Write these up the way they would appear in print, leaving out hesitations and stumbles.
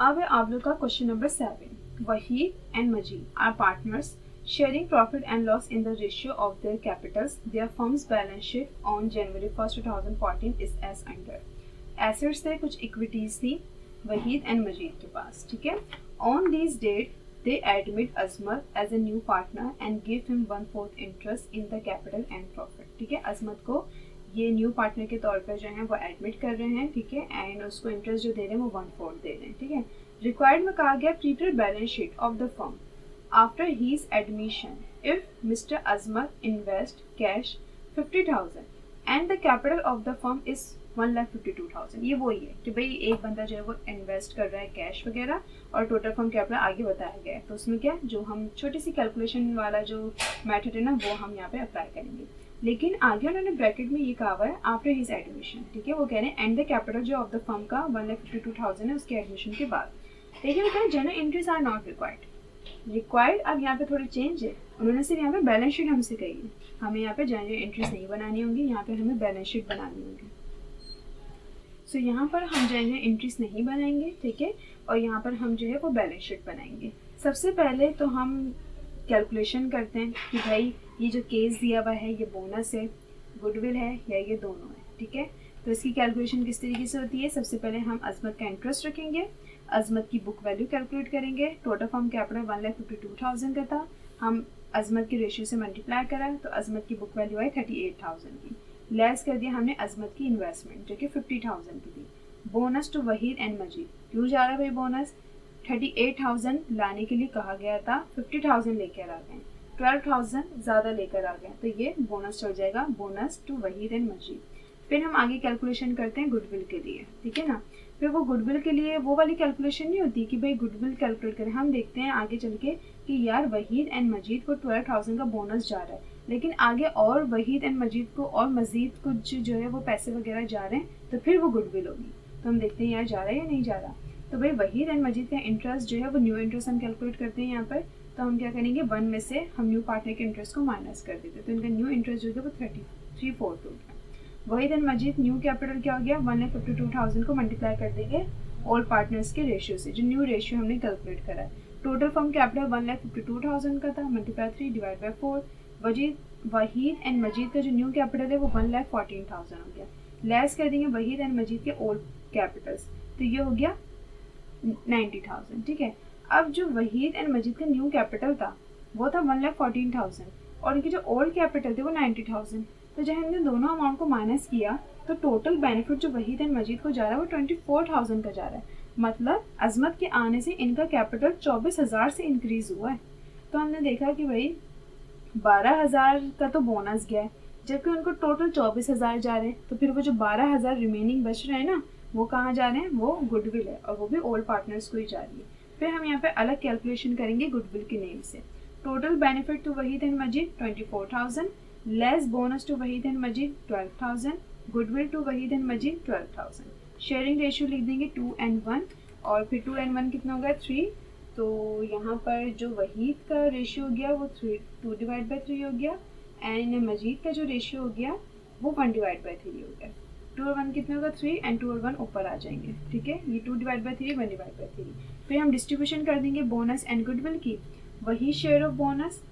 अब है आप लोग का question number 7। Waheed and Majeed are partners sharing profit and loss in the ratio of their capitals. Their firm's balance sheet on January 1st, 2014 is as under. Assets थे, कुछ equities थी Waheed and मजीद के पास, ठीक है। On this date they admit Azmat as a new partner and give him 1/4 interest in the capital and profit, ठीक है। अजमत को ये न्यू पार्टनर के तौर पर जो है वो एडमिट कर रहे हैं, ठीक है, एंड उसको इंटरेस्ट जो दे रहे हैं वो 1/4 दे रहे हैं, ठीक है। रिक्वायर्ड में कहा गया prepare balance sheet of the firm after his admission if Mr. Azmat invest cash 50,000 and the capital of the firm is 1,52,000। ये वही है कि भाई एक बंदा जो है वो इन्वेस्ट कर रहा है कैश वगैरह और टोटल फर्म कैपिटल आगे बताया गया है, तो उसमें क्या जो हम छोटी सी कैलकुलेशन वाला जो मेथड है ना वो हम यहाँ पे अप्लाई करेंगे। लेकिन आगे उन्होंने ब्रैकेट में ये कहा हुआ है आफ्टर हिज एडमिशन, ठीक है। वो कह रहे हैं एंड द कैपिटल जो ऑफ द फर्म का 1,52,000 है उसके एडमिशन के बाद। लेकिन क्या general entries are not required. अब यहाँ पे थोड़ी चेंज है, उन्होंने सिर्फ यहाँ पे बैलेंस शीट हमसे कही है, हमें यहाँ पे जनरल एंट्रीज नहीं बनानी होंगी, यहाँ पे हमें बैलेंस शीट बनानी होगी। सो यहाँ पर हम जनरल एंट्रीज नहीं बनाएंगे, ठीक है, और यहाँ पर हम जो है वो बैलेंस शीट बनाएंगे। सबसे पहले तो हम कैलकुलेशन करते हैं कि भाई ये जो केस दिया हुआ है ये बोनस है, गुडविल है या ये दोनों है, ठीक है। तो इसकी कैलकुलेशन किस तरीके से होती है, सबसे पहले हम अजमत का इंटरेस्ट रखेंगे, अजमत की बुक वैल्यू कैलकुलेट करेंगे। टोटल फर्म कैपिटल 1,52,000 का था, हम अजमत की रेशियो से मल्टीप्लाई करा तो अजमत की बुक वैल्यू आई 38,000 की। लेस कर दिया हमने अजमत की इन्वेस्टमेंट जो कि 50,000 की थी। बोनस टू वहीद एंड मजीद, क्यों जा रहा है भाई बोनस, 38,000 लाने के लिए कहा गया था, 50,000 लेकर आ गए, 12,000 ज़्यादा लेकर आ गए, तो ये बोनस चढ़ जाएगा, बोनस टू वहीद एंड मजीद। फिर हम आगे कैलकुलेशन करते हैं गुडविल के लिए, ठीक है ना। फिर वो गुडविल के लिए वो वाली कैलकुलेशन नहीं होती कि भाई गुडविल कैलकुलेट करें, हम देखते हैं आगे चल के कि यार वहीद एंड मजीद को 12,000 का बोनस जा रहा है, लेकिन आगे और वहीद एंड मजीद को और मजीद कुछ जो है वो पैसे वगैरह जा रहे हैं, तो फिर वो गुडविल होगी। तो हम देखते हैं यार जा रहा है या नहीं जा रहा। तो भाई वहीद एंड मजीद का इंटरेस्ट जो है वो न्यू इंटरेस्ट हम कैलकुलेट करते हैं यहाँ पर, तो हम क्या करेंगे 1 में से हम न्यू पार्टनर के इंटरेस्ट को माइनस कर देते हैं, तो इनका न्यू इंटरेस्ट जो है वो 33/4 हो गया। Waheed and Majeed new capital क्या हो गया, 1,52,000 को मल्टीप्लाई कर देंगे ऑल पार्टनर्स के रेशियो से, जो न्यू रेशियो हमने कैलकुलेट करा है। टोटल फर्म कैपिटल 1,52,000 का था, multiply 3 divide by 4। Waheed and Majeed का जो न्यू कैपिटल है वो 1,14,000 हो गया। लेस कर देंगे वहीद एंड मजीद के ओल्ड कैपिटल्स, तो ये हो गया 90,000, ठीक है। अब जो वहीद एंड मजीद का न्यू कैपिटल था वो था 1,14,000 और इनके जो ओल्ड कैपिटल थे वो 90,000। तो जब हमने दोनों अमाउंट को माइनस किया तो टोटल बेनिफिट जो वहीद एंड मजीद को जा रहा है वो 24,000 का जा रहा है, मतलब अजमत के आने से इनका कैपिटल 24,000 से इंक्रीज हुआ है। तो हमने देखा कि भाई 12,000 का तो बोनस गया है, जबकि उनको टोटल 24,000 जा रहे हैं, तो फिर वो जो 12,000 रिमेनिंग बच रहे हैं ना वो कहाँ जा रहे हैं, वो गुडविल है और वो भी ओल्ड पार्टनर्स को ही जा रही है। फिर हम यहाँ पे अलग कैलकुलेशन करेंगे गुडविल के नेम से। Total benefit to Waheed and Majeed 24,000, less bonus to Waheed and Majeed 12,000, goodwill to Waheed and Majeed 12,000। Sharing ratio लिख देंगे 2:1 और फिर 2:1 कितना हो गया 3, तो यहाँ पर जो वहीद का रेशियो हो गया वो 2/3 हो गया एंड मजीद का जो रेशियो हो गया वो 1/3 हो गया। 2/1 कितना होगा 3 एंड 2/1 ऊपर आ जाएंगे, ठीक है, ये 2/3 1/3। फिर हम डिस्ट्रीब्यूशन कर देंगे बोनस एंड गुडविल की। वही शेयर ऑफ बोनस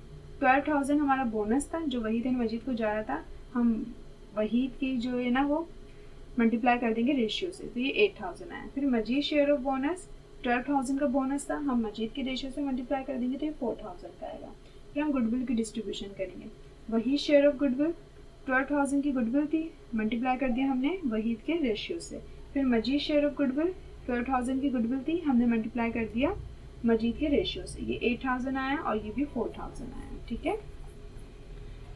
12,000 हमारा बोनस था जो वहीद एंड मजीद को जा रहा था, हम वहीद की जो है ना वो मल्टीप्लाई कर देंगे रेशियो से, तो ये 8,000 आया। फिर मजीद शेयर ऑफ बोनस 12,000 का बोनस था, हम मजीद के रेशियो से मल्टीप्लाई कर देंगे तो ये 4,000 का आएगा। फिर हम गुडविल की डिस्ट्रीब्यूशन करेंगे। वही शेयर ऑफ गुडविल 12,000 की गुडविल थी, मल्टीप्लाई कर दिया हमने वहीद के रेशियो से। फिर मजीद शेयर ऑफ गुडविल 12,000 की गुडविल थी, हमने मल्टीप्लाई कर दिया मजीद के रेशियो से, ये 8,000 आया और ये भी 4,000 आया, ठीक है।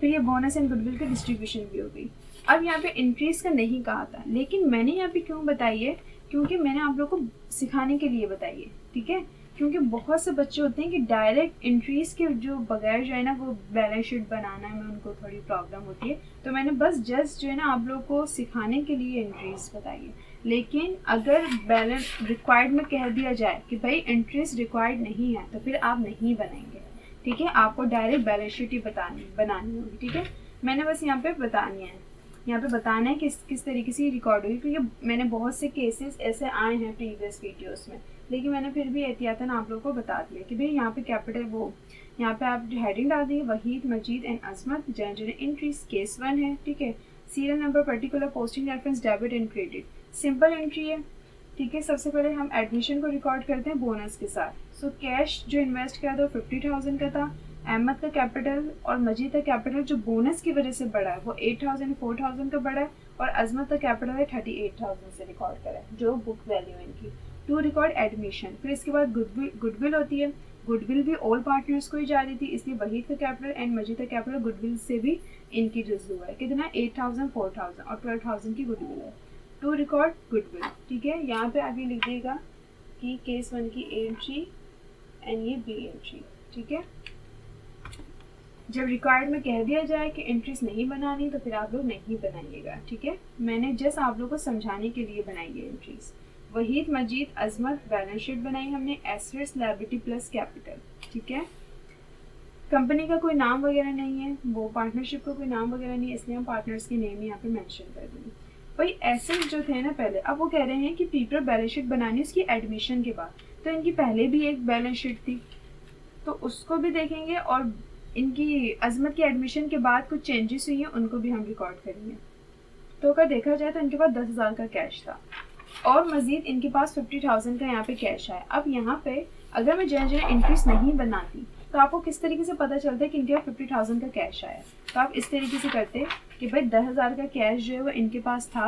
फिर ये बोनस एंड गुडविल की डिस्ट्रीब्यूशन भी हो गई। अब यहाँ पे इंक्रीज का नहीं कहा था, लेकिन मैंने यहाँ पे क्यों बताई है, क्योंकि मैंने आप लोग को सिखाने के लिए बताई है, ठीक है। क्योंकि बहुत से बच्चे होते हैं कि डायरेक्ट इंट्रीज के जो बगैर जो है ना वो बैलेंस शीट बनाना में उनको थोड़ी प्रॉब्लम होती है, तो मैंने बस जस्ट जो है ना आप लोग को सिखाने के लिए इंट्रीज बताई है। लेकिन अगर बैलेंस रिक्वायर्ड में कह दिया जाए कि भाई इंट्रीज रिक्वायर्ड नहीं है तो फिर आप नहीं बनाएंगे, ठीक है, आपको डायरेक्ट बैलेंस शीट ही बनानी होगी, ठीक है। मैंने बस यहाँ पे बतानी है। यहाँ पे बताना है किस तरीके से रिकॉर्ड होगी, क्योंकि मैंने बहुत से केसेस ऐसे आए हैं प्रीवियस वीडियोस में, लेकिन मैंने फिर भी एहतियातन आप लोगों को बता दिया कि भाई यहाँ पे कैपिटल वो यहाँ पे आप हेडिंग डाल देंगे Waheed, Majeed and Azmat, general entries case 1 है, ठीक है। Serial number, particular posting reference, debit and credit, simple entry है, ठीक है। सबसे पहले हम एडमिशन को रिकॉर्ड करते हैं बोनस के साथ। सो कैश जो इन्वेस्ट किया था 50,000 का था। अहमद का कैपिटल और मजीद का कैपिटल जो बोनस की वजह से बढ़ा है वो 8,000 4,000 का बढ़ा है, और अजमत का कैपिटल है 38,000 से रिकॉर्ड करा है जो बुक वैल्यू है इनकी। टू रिकॉर्ड एडमिशन, फिर इसके बाद गुडविल होती है। गुडविल भी ऑल पार्टनर्स को ही जा रही थी, इसलिए वहीद का कैपिटल एंड मजीद का कैपिटल गुडविल से भी इनकी जुज़ हुआ है। कितना? 8,000 4,000 और 12,000 की गुडविल है। टू रिकॉर्ड गुडविल, ठीक है। यहाँ पे आगे लिख देगा कि केस 1 की ए एंट्री एंड ये बी एंट्री, ठीक है। जब रिक्वायर्ड में कह दिया जाए कि एंट्रीज नहीं बनानी तो फिर आप लोग नहीं बनाइएगा, ठीक है। मैंने जस्ट आप लोग को समझाने के लिए बनाई है एंट्रीज। वहीद, मजीद, अजमत, बैलेंस शीट बनाई हमने, एसेट्स, लायबिलिटी प्लस कैपिटल, ठीक है। कंपनी का कोई नाम वगैरह नहीं है, वो पार्टनरशिप का कोई नाम वगैरह नहीं है, इसलिए हम पार्टनर्स के नेम यहाँ पे मेंशन कर देंगे। भाई एसेट्स जो थे ना पहले, अब वो कह रहे हैं कि प्रीपेड बैलेंस शीट बनानी उसकी एडमिशन के बाद, तो इनकी पहले भी एक बैलेंस शीट थी तो उसको भी देखेंगे, और इनकी अजमत की एडमिशन के बाद कुछ चेंजेस हुई हैं उनको भी हम रिकॉर्ड करेंगे। तो अगर देखा जाए तो इनके पास 10,000 का कैश था और मजीद इनके पास 50,000 का यहाँ पे कैश आया। अब यहाँ पे अगर मैं जैसे इंक्रीज नहीं बनाती तो आपको किस तरीके से पता चलता है कि इनके पास 50,000 का कैश आया। तो आप इस तरीके से करते कि भाई 10,000 का कैश जो है वो इनके पास था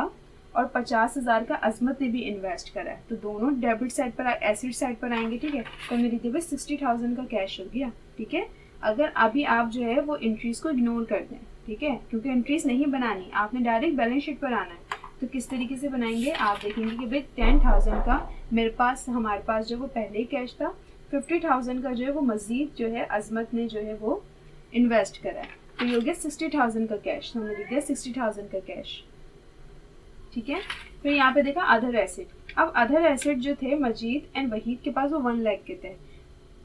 और 50,000 का अजमत ने भी इन्वेस्ट करा है, तो दोनों डेबिट साइड पर एसेट साइड पर आएंगे, ठीक है। तो मेरी भाई 60,000 का कैश हो गया, ठीक है। अगर अभी आप जो है वो एंट्रीज को इग्नोर कर दें, ठीक है, क्योंकि एंट्रीज नहीं बनानी, आपने डायरेक्ट बैलेंस शीट पर आना है। तो किस तरीके से बनाएंगे आप देखेंगे कि भाई 10,000 का हमारे पास जो वो पहले ही कैश था, 50,000 का जो है वो मजीद जो है अजमत ने जो है वो इन्वेस्ट करा है, तो ये हो गया 60,000 का कैश। तो हमने लिख दिया 60,000 का कैश, ठीक है। फिर यहाँ पे देखा अदर एसेट। अब अदर एसेट जो थे मजीद एंड वहीद के पास वो 1 लाख के थे,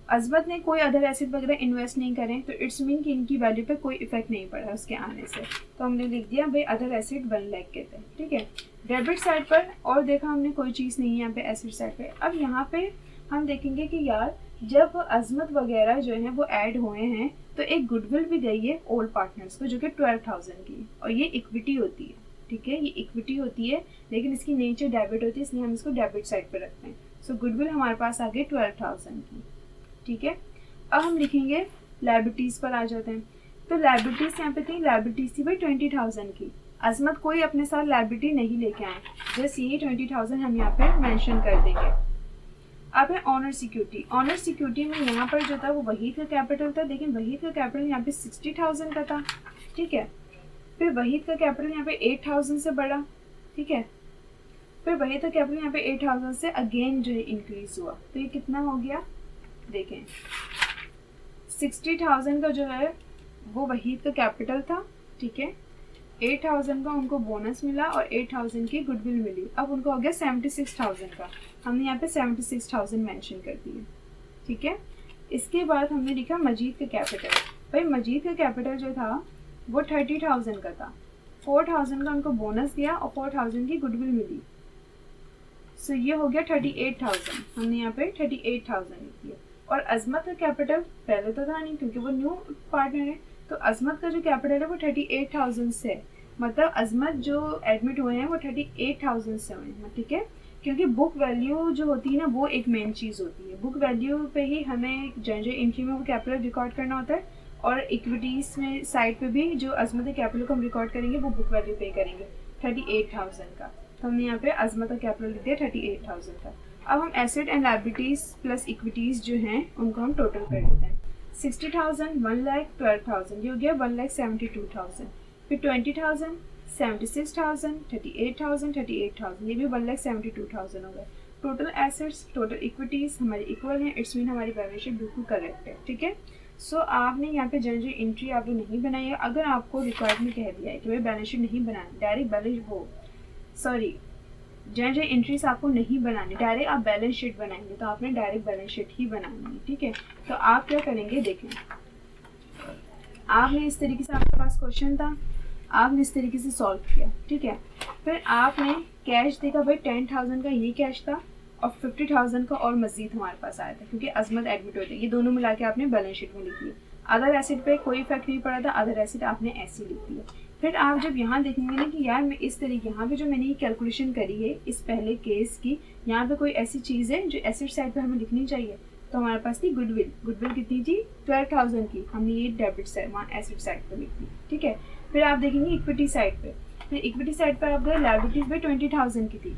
अजमत ने कोई अदर एसेट वगैरह इन्वेस्ट नहीं करें, तो इट्स मीन कि इनकी वैल्यू पे कोई इफेक्ट नहीं पड़ा उसके आने से। तो हमने लिख दिया भाई अदर एसेट 1 लाख के थे, ठीक है। डेबिट साइड पर और देखा हमने कोई चीज़ नहीं है यहाँ पे एसेट साइड पे। अब यहाँ पे हम देखेंगे कि यार जब अजमत वगैरह जो है वो ऐड हुए हैं तो एक गुडविल भी गई है ऑल पार्टनर्स को जो कि 12,000 की, और ये इक्विटी होती है, ठीक है। ये इक्विटी होती है लेकिन इसकी नेचर डेबिट होती है, इसलिए हम इसको डेबिट साइड पर रखते हैं। सो गुडविल हमारे पास आ गई 12,000 की, ठीक है। अब हम लिखेंगे लायबिलिटीज पर आ जाते हैं। तो लायबिलिटीज यहाँ पे थी, लायबिलिटीज थी भाई 20,000 की। अजमत कोई अपने साथ लायबिलिटी नहीं लेके आए, जस्ट यही 20,000 हम यहाँ पे मेंशन कर देंगे। अब है ऑनर सिक्योरिटी। ऑनर सिक्योरिटी में यहाँ पर जो था वो वहीद का कैपिटल था, लेकिन वहीद का कैपिटल यहाँ पे 60,000 का था, ठीक है। फिर वहीद का कैपिटल यहाँ पे 8,000 से बढ़ा, ठीक है। फिर वहीद का कैपिटल यहाँ पे 8,000 से अगेन जो है इंक्रीज हुआ, तो ये कितना हो गया देखें, 60,000 का जो है वो वहीद का कैपिटल था, ठीक है। 8,000 का उनको बोनस मिला और 8,000 की गुडविल मिली, अब उनको हो गया 76,000 का। हमने यहाँ पे 76,000 मेंशन कर दिए, ठीक है। इसके बाद हमने लिखा मजीद का कैपिटल। भाई मजीद का कैपिटल जो था वो 30,000 का था, 4,000 का उनको बोनस दिया और 4,000 की गुडविल मिली, सो ये हो गया 38,000। हमने यहाँ पे 38,000 लिख दिया। और अजमत का कैपिटल पहले तो था नहीं क्योंकि वो न्यू पार्टनर है, तो अजमत का जो कैपिटल है वो 38,000 से है, मतलब अजमत जो एडमिट हुए हैं वो 38,000 से हुए हैं, ठीक है। क्योंकि बुक वैल्यू जो होती है ना वो एक मेन चीज़ होती है, बुक वैल्यू पे ही हमें जनरल एंट्री में वो कैपिटल रिकॉर्ड करना होता है, और इक्विटीज़ में साइड पे भी जो अजमत के कैपिटल को हम रिकॉर्ड करेंगे वो बुक वैल्यू पे करेंगे 38,000 का। तो हमने यहाँ पे अजमत का कैपिटल लिख दिया 38,000 का। अब हम asset and liabilities plus equities जो हैं उनको हम टोटल कर देते हैं। 60,000, 1 लाख, 12,000, ये हो गया 1,72,000। फिर 20,000, 76,000, 38,000, 38,000, ये भी 1,72,000 हो गए। टोटल एसेट्स टोटल इक्विटीज़ हमारी इक्वल हैं, इट्स मीन हमारी बैलेंस शीट बिल्कुल करेक्ट है, ठीक है। सो आपने यहाँ पे जनरल एंट्री आप लोग नहीं बनाई है। अगर आपको रिक्वायर्ड में कह दिया है कि भाई बैलेंस शीट नहीं बनानी, डायरेक्ट जनरल एंट्रीज आपको नहीं बनानी, डायरेक्ट आप बैलेंस शीट बनाएंगे, तो आपने डायरेक्ट बैलेंस शीट ही बनानी है, ठीक है। तो आप क्या करेंगे देखें, आपने इस तरीके से आपके पास क्वेश्चन था, आपने इस तरीके से सॉल्व किया, ठीक है। फिर आपने कैश देखा, भाई 10,000 का ये कैश था और 50,000 का और मजीद हमारे पास आया था क्योंकि अजमत एडमिट होते, ये दोनों मिला के आपने बैलेंस शीट में लिख दिया। अदर एसिड पे कोई इफेक्ट नहीं पड़ा था, अदर एसिड आपने ऐसे लिख दिया। फिर आप जब यहाँ देखेंगे ना कि यार मैं इस तरीके, यहाँ पे जो मैंने ये कैलकुलेशन करी है इस पहले केस की, यहाँ पे कोई ऐसी चीज़ है जो एसिड साइड पे हमें लिखनी चाहिए, तो हमारे पास थी गुडविल। गुडविल कितनी थी? 12,000 की, हमने ये डेबिट साइड वहाँ एसिड साइड पर लिख दी, ठीक है। फिर आप देखेंगे इक्विटी साइड पे, फिर इक्विटी साइड पर आप गए, लायबिलिटीज भाई 20,000 की थी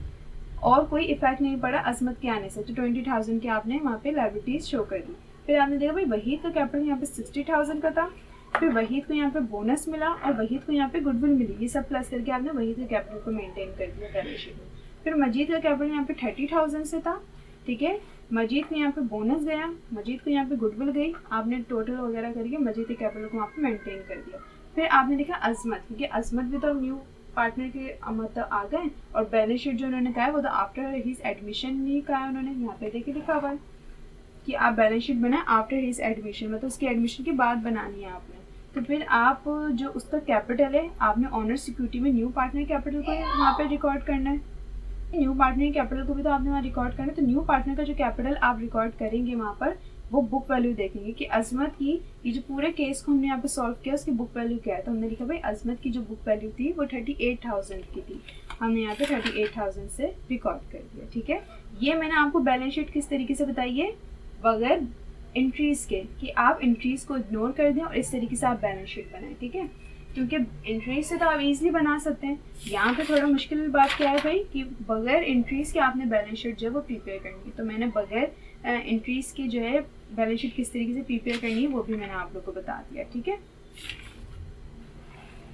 और कोई इफेक्ट नहीं पड़ा अजमत के आने से, तो 20,000 के आपने वहाँ पे लायबिलिटीज शो कर दी। फिर आपने देखा भाई वहीद का कैपिटल यहाँ पे 60,000 का था, फिर वहीद को यहाँ पे बोनस मिला और वहीद को यहाँ पे गुडविल मिली, ये सब प्लस करके आपने वहीद के कैपिटल को मेंटेन कर दिया बैलेंस शीट में। फिर मजीद का कैपिटल यहाँ पे 30,000 से था, ठीक है। मजीद को यहाँ पे बोनस गया, मजीद को यहाँ पे गुडविल गई, आपने टोटल वगैरह करके मजीद के कैपिटल को वहाँ पे मेंटेन कर दिया। फिर आपने देखा अजमत, क्योंकि अजमत भी तो न्यू पार्टनर के मतलब आ गए और बैलेंस शीट जो उन्होंने कहा है वो तो आफ्टर हिज एडमिशन नहीं कहा है उन्होंने, यहाँ पे देखिए लिखा हुआ है कि आप बैलेंस शीट बनाए आफ्टर हिज एडमिशन, मतलब उसकी एडमिशन के बाद बनानी है आपने। तो फिर आप जो उसका कैपिटल है आपने ऑनर सिक्योरिटी में न्यू पार्टनर कैपिटल को वहाँ पे रिकॉर्ड करना है, न्यू पार्टनर कैपिटल को भी तो आपने वहाँ रिकॉर्ड करना है। तो न्यू पार्टनर का जो कैपिटल आप रिकॉर्ड करेंगे वहाँ पर, वो बुक वैल्यू देखेंगे कि अजमत की ये जो पूरे केस को हमने यहाँ पे सॉल्व किया उसकी बुक वैल्यू क्या है। तो हमने लिखा भाई अजमत की जो बुक वैल्यू थी वो 38,000 की थी, हमने यहाँ पे 38,000 से रिकॉर्ड कर दिया, ठीक है। ये मैंने आपको बैलेंस शीट किस तरीके से बताई है, बगैर इंट्रीज के, कि आप इंट्रीज को इग्नोर कर दें और इस तरीके से आप बैलेंस शीट बनाएं, ठीक है। क्योंकि इंट्रीज से तो आप इजीली बना सकते हैं, यहाँ पे थोड़ा मुश्किल बात क्या है भाई कि बगैर इंट्रीज के आपने बैलेंस शीट जो है वो प्रिपेयर करनी है। तो मैंने बगैर इंट्रीज की जो है बैलेंस शीट किस तरीके से प्रिपेयर करनी है वो भी मैंने आप लोगों को बता दिया, ठीक है।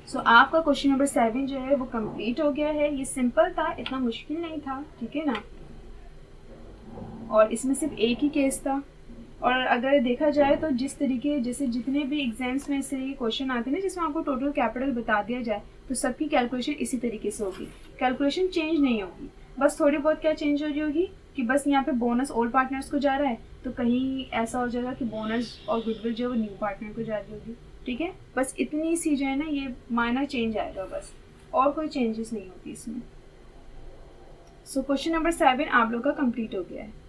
सो आपका क्वेश्चन नंबर 7 जो है वो कंप्लीट हो गया है। ये सिंपल था, इतना मुश्किल नहीं था, ठीक है ना। और इसमें सिर्फ एक ही केस था, और अगर देखा जाए तो जिस तरीके जैसे जितने भी एग्जाम्स में इस तरह के क्वेश्चन आते हैं ना जिसमें आपको टोटल कैपिटल बता दिया जाए, तो सबकी कैलकुलेशन इसी तरीके से होगी, कैलकुलेशन चेंज नहीं होगी। बस थोड़ी बहुत क्या चेंज हो रही होगी कि बस यहाँ पे बोनस ओल्ड पार्टनर्स को जा रहा है, तो कहीं ऐसा हो जाएगा कि बोनस और गुडविल जो है वो न्यू पार्टनर को जा रही होगी, ठीक है। बस इतनी सी जो है ना ये माइनर चेंज आएगा बस, और कोई चेंजेस नहीं होती इसमें। सो क्वेश्चन नंबर 7 आप लोग का कंप्लीट हो गया है।